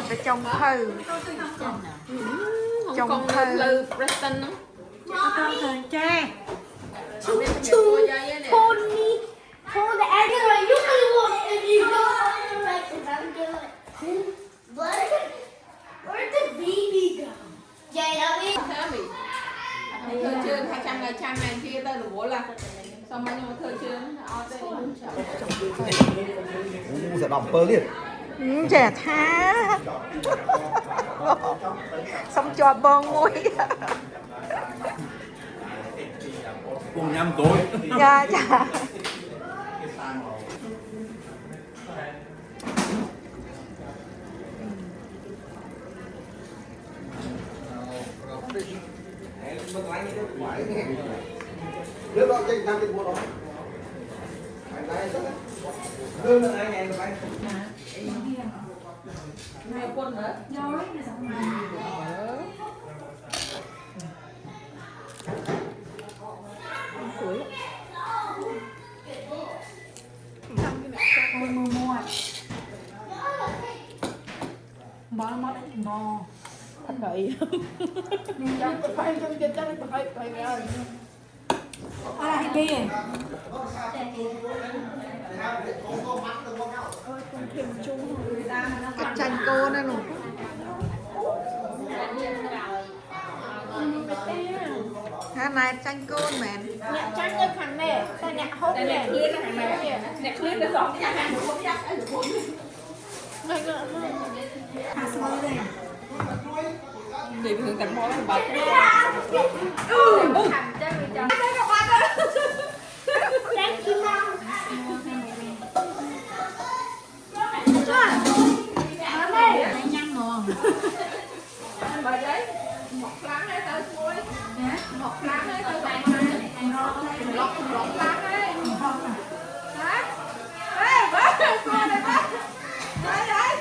cái trong thư trong thư Preston nó thời cha Pony Hold the egg right. You can look if you go on the right and I'm doing. Where'd the baby go? Jay, I'll be. thế bị thơ chưa 200 ngày trăm này kia ta đủ là xong rồi nhưng mà thơ chưa sẽ đọc bơ liền trẻ tha xong cho bơ muối cùng nhâm tối dạ dạ đưa đó trên năm cái bộ đó đưa là ai ngày phải hai quân nữa ôi mua bò mất bò thật đợi phải trong trên chắc phải ra ai là kia cái chanh cô này nè hai này chanh cô mẹ nhạc trắng cái thằng này ta nhạc hốt này nè clear nó thằng này nè clear nó sọt cái hàng không chắc ở được à sao đây thì thường cảnh món bật Thank you, Mom. nhăn mòn bà đấy một láng đấy tao xuôi một láng đấy tao bạn lọt láng đấy hả ê bác xuôi này bác đấy đấy